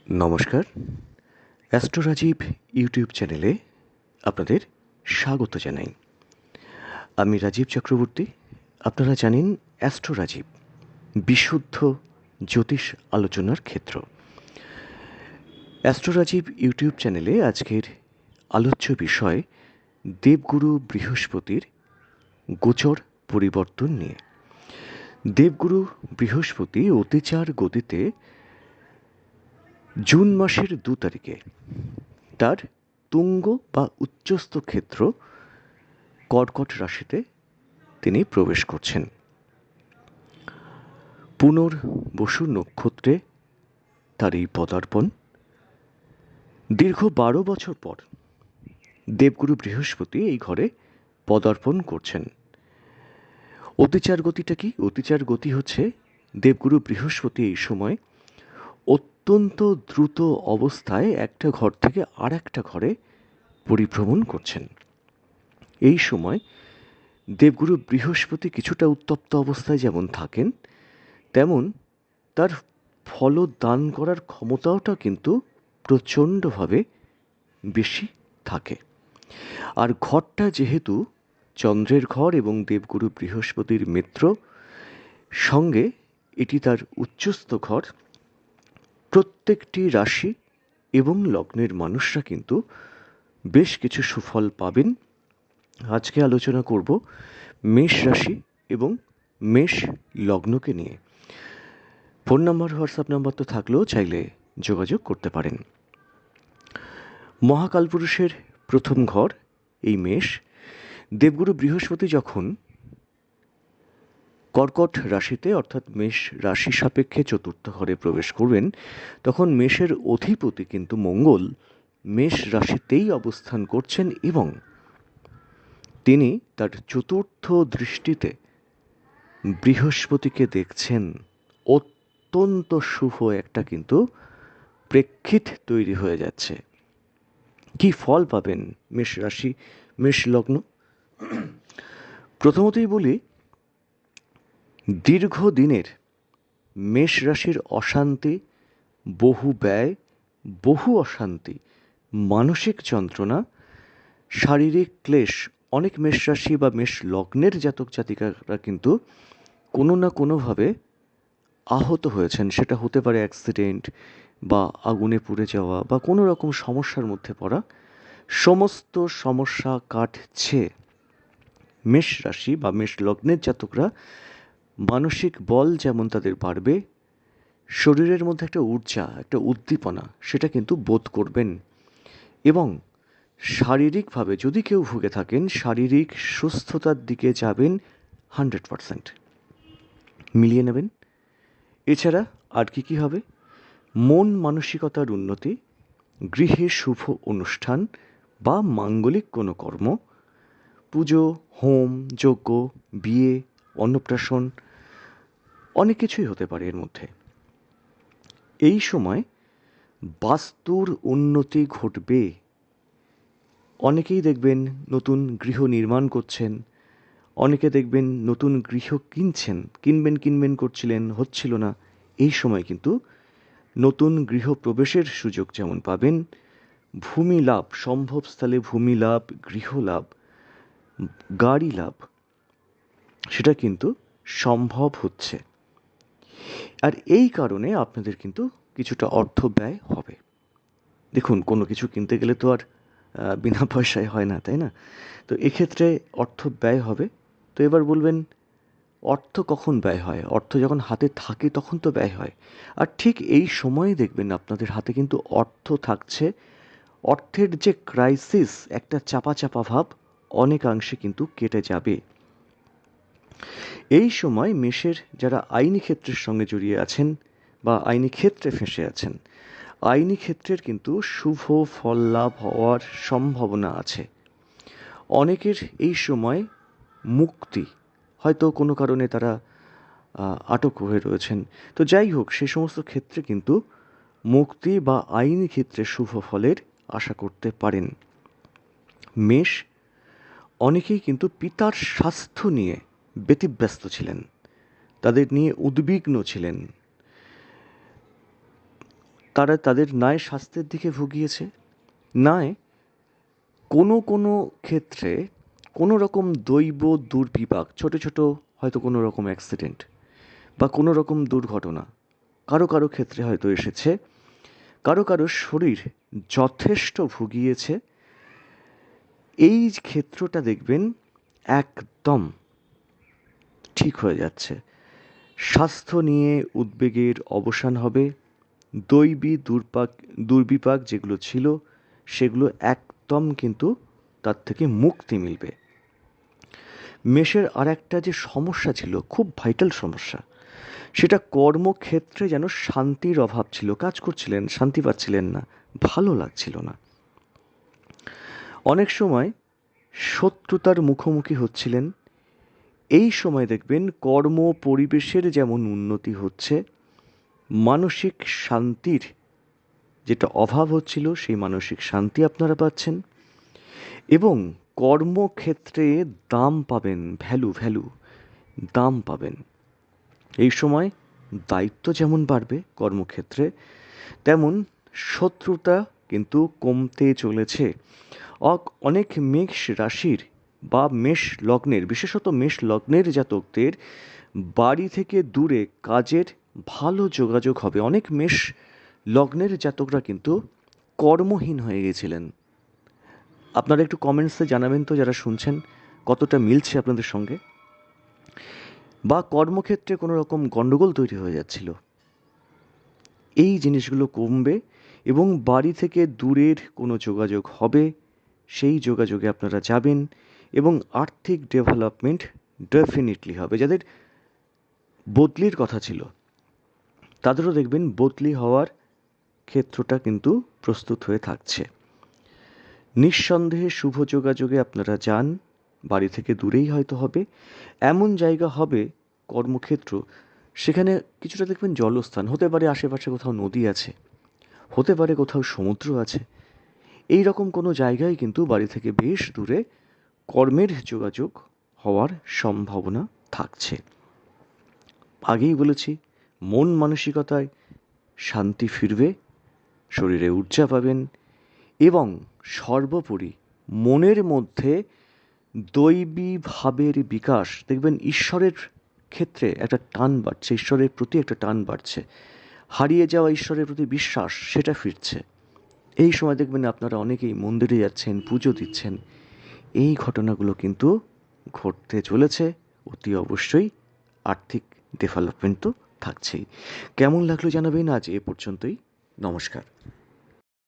নমস্কার, astro Rajib YouTube চ্যানেলে আপনাদের স্বাগত জানাই। আমি রাজীব চক্রবর্তী। আপনারা জানেন অ্যাস্ট্রো রাজীব বিশুদ্ধ জ্যোতিষ আলোচনার ক্ষেত্র। অ্যাস্ট্রো রাজীব ইউটিউব চ্যানেলে আজকের আলোচ্য বিষয় দেবগুরু বৃহস্পতির গোচর পরিবর্তন নিয়ে। দেবগুরু বৃহস্পতি অতিচার গতিতে জুন মাসের 2 তারিখে তার তুঙ্গ বা উচ্চস্থ ক্ষেত্র কর্কট রাশিতে তিনি প্রবেশ করছেন। পুনর্বসু নক্ষত্রে তার এই পদার্পণ। দীর্ঘ 12 বছর পর দেবগুরু বৃহস্পতি এই ঘরে পদার্পণ করছেন। অতিচার গতিটা কি? অতিচার গতি হচ্ছে দেবগুরু বৃহস্পতি এই সময় অত্যন্ত দ্রুত অবস্থায় একটা ঘর থেকে আর একটা ঘরে পরিভ্রমণ করছেন। এই সময় দেবগুরু বৃহস্পতি কিছুটা উত্তপ্ত অবস্থায় যেমন থাকেন, তেমন তার ফলদান করার ক্ষমতাটা কিন্তু প্রচণ্ডভাবে বেশি থাকে। আর ঘরটা যেহেতু চন্দ্রের ঘর এবং দেবগুরু বৃহস্পতির মিত্র, সঙ্গে এটি তার উচ্চস্থ ঘর, প্রত্যেকটি রাশি এবং লগ্নের মানুষরা কিন্তু বেশ কিছু সুফল পাবেন। আজকে আলোচনা করব মেষ রাশি এবং মেষ লগ্নকে নিয়ে। ফোন নাম্বার, হোয়াটসঅ্যাপ নাম্বার তো থাকলেও চাইলে যোগাযোগ করতে পারেন। মহাকালপুরুষের প্রথম ঘর এই মেষ। দেবগুরু বৃহস্পতি যখন কর্কট রাশিতে অর্থাৎ মেষ রাশি সাপেক্ষে চতুর্থ ঘরে প্রবেশ করবেন, তখন মেষের অধিপতি কিন্তু মঙ্গল মেষ রাশিতেই অবস্থান করছেন এবং তিনি তার চতুর্থ দৃষ্টিতে বৃহস্পতিকে দেখছেন। অত্যন্ত শুভ একটা কিন্তু প্রেক্ষিত তৈরি হয়ে যাচ্ছে। কি ফল পাবেন মেষ রাশি, মেষ লগ্ন? প্রথমতই বলি, দীর্ঘদিনের মেষ রাশির অশান্তি, বহু ব্যয়, বহু অশান্তি, মানসিক যন্ত্রণা, শারীরিক ক্লেশ, অনেক মেষ রাশি বা মেষ লগ্নের জাতক জাতিকারা কিন্তু কোনো না কোনোভাবে আহত হয়েছেন। সেটা হতে পারে অ্যাক্সিডেন্ট বা আগুনে পুড়ে যাওয়া বা কোনো রকম সমস্যার মধ্যে পড়া। সমস্ত সমস্যা কাটছে। মেষ রাশি বা মেষ লগ্নের জাতকরা মানসিক বল যেমন তাদের বাড়বে, শরীরের মধ্যে একটা ঊর্জা, একটা উদ্দীপনা সেটা কিন্তু বোধ করবেন। এবং শারীরিকভাবে যদি কেউ ভুগে থাকেন, শারীরিক সুস্থতার দিকে যাবেন 100%। মিলিয়ে নেবেন। এছাড়া আর কি হবে? মন মানসিকতার উন্নতি, গৃহে শুভ অনুষ্ঠান বা মাঙ্গলিক কোনো কর্ম, পুজো, হোম, যজ্ঞ, বিয়ে, অন্নপ্রাশন, অনেক কিছুই হতে পারে এর মধ্যে। এই সময় বাস্তুর উন্নতি ঘটবে। অনেকেই দেখবেন নতুন গৃহ নির্মাণ করছেন, অনেকে দেখবেন নতুন গৃহ কিনবেন করছিলেন, হচ্ছিল না। এই সময় কিন্তু নতুন গৃহ প্রবেশের সুযোগ যেমন পাবেন, ভূমি লাভ, সম্ভবস্থলে ভূমি লাভ, গৃহ লাভ, গাড়ি লাভ, সেটা কিন্তু সম্ভব হচ্ছে। আর এই কারণে আপনাদের কিন্তু কিছুটা অর্থ ব্যয় হবে। দেখুন, কোনো কিছু কিনতে গেলে তো আর বিনা পয়সায় হয় না, তাই না? তো এক্ষেত্রে অর্থ ব্যয় হবে। তো এবার বলবেন, অর্থ কখন ব্যয় হয়? অর্থ যখন হাতে থাকে তখন তো ব্যয় হয়। আর ঠিক এই সময়ে দেখবেন আপনাদের হাতে কিন্তু অর্থ থাকছে। অর্থের যে ক্রাইসিস, একটা চাপা চাপা ভাব অনেকাংশে কিন্তু কেটে যাবে। এই সময় মেষের যারা আইনি ক্ষেত্রের সঙ্গে জড়িয়ে আছেন বা আইনি ক্ষেত্রে ফেঁসে আছেন, আইনি ক্ষেত্রের কিন্তু শুভ ফল লাভ হওয়ার সম্ভাবনা আছে। অনেকের এই সময় মুক্তি, হয়তো কোনো কারণে তারা আটক হয়ে রয়েছেন। তো যাই হোক, সে সমস্ত ক্ষেত্রে কিন্তু মুক্তি বা আইনি ক্ষেত্রে শুভ ফলের আশা করতে পারেন। মেষ অনেকেই কিন্তু পিতার স্বাস্থ্য নিয়ে ব্যতিব্যস্ত ছিলেন, তাদের নিয়ে উদ্বিগ্ন ছিলেন। তারা তাদের নয় স্বাস্থ্যের দিকে ভুগিয়েছে, নয় কোনো কোনো ক্ষেত্রে কোনো রকম দৈব দুর্বিপাক, ছোট ছোট হয়তো কোনো রকম অ্যাক্সিডেন্ট বা কোনো রকম দুর্ঘটনা কারো কারো ক্ষেত্রে হয়তো এসেছে, কারো কারো শরীর যথেষ্ট ভুগিয়েছে। এই ক্ষেত্রটা দেখবেন একদম ঠিক হয়ে যাচ্ছে। স্বাস্থ্য নিয়ে উদ্বেগের অবসান হবে। দৈবী দুর্বিপাক যেগুলো ছিল সেগুলো একদম কিন্তু তার থেকে মুক্তি মিলবে। মেষের আর একটা যে সমস্যা ছিল, খুব ভাইটাল সমস্যা, সেটা কর্মক্ষেত্রে যেন শান্তির অভাব ছিল। কাজ করছিলেন, শান্তি পাচ্ছিলেন না, ভালো লাগছিল না। অনেক সময় শত্রুতার মুখোমুখি হচ্ছিলেন। এই সময় দেখবেন কর্ম পরিবেশের যেমন উন্নতি হচ্ছে, মানসিক শান্তির যেটা অভাব হচ্ছিল সেই মানসিক শান্তি আপনারা পাচ্ছেন এবং কর্মক্ষেত্রে দাম পাবেন, ভ্যালু দাম পাবেন। এই সময় দায়িত্ব যেমন বাড়বে কর্মক্ষেত্রে, তেমন শত্রুতা কিন্তু কমতে চলেছে। অনেক মেষ রাশির বা মেষ লগ্নের, বিশেষত মেষ লগ্নের জাতকদের বাড়ি থেকে দূরে কাজের ভালো যোগাযোগ হবে। অনেক মেষ লগ্নের জাতকরা কিন্তু কর্মহীন হয়ে গেছিলেন। আপনারা একটু কমেন্টসে জানাবেন তো, যারা শুনছেন, কতটা মিলছে আপনাদের সঙ্গে। বা কর্মক্ষেত্রে কোনো রকম গণ্ডগোল তৈরি হয়ে যাচ্ছিল, এই জিনিসগুলো কমবে এবং বাড়ি থেকে দূরের কোনো যোগাযোগ হবে, সেই যোগাযোগে আপনারা যাবেন এবং আর্থিক ডেভেলপমেন্ট ডেফিনিটলি হবে। যাদের বদলির কথা ছিল তাদেরও দেখবেন বদলি হওয়ার ক্ষেত্রটা কিন্তু প্রস্তুত হয়ে থাকছে। নিঃসন্দেহে শুভ যোগাযোগে আপনারা যান, বাড়ি থেকে দূরেই হয়তো হবে, এমন জায়গা হবে কর্মক্ষেত্র, সেখানে কিছুটা দেখবেন জলস্থান হতে পারে, আশেপাশে কোথাও নদী আছে, হতে পারে কোথাও সমুদ্র আছে। এই রকম কোনো জায়গায় কিন্তু বাড়ি থেকে বেশ দূরে কর্মের যোগাযোগ হওয়ার সম্ভাবনা থাকছে। আগেই বলেছি, মন মানসিকতায় শান্তি ফিরবে, শরীরে ঊর্জা পাবেন এবং সর্বোপরি মনের মধ্যে দৈবী ভাবের বিকাশ। দেখবেন ঈশ্বরের ক্ষেত্রে একটা টান বাড়ছে, ঈশ্বরের প্রতি একটা টান বাড়ছে, হারিয়ে যাওয়া ঈশ্বরের প্রতি বিশ্বাস সেটা ফিরছে। এই সময় দেখবেন আপনারা অনেকেই মন্দিরে যাচ্ছেন, পুজো দিচ্ছেন। এই ঘটনাগুলো কিন্তু ঘটতে চলেছে। অতি অবশ্যই আর্থিক ডেভেলপমেন্ট তো থাকছেই। কেমন লাগলো জানাবেন। আজ এ পর্যন্তই। নমস্কার।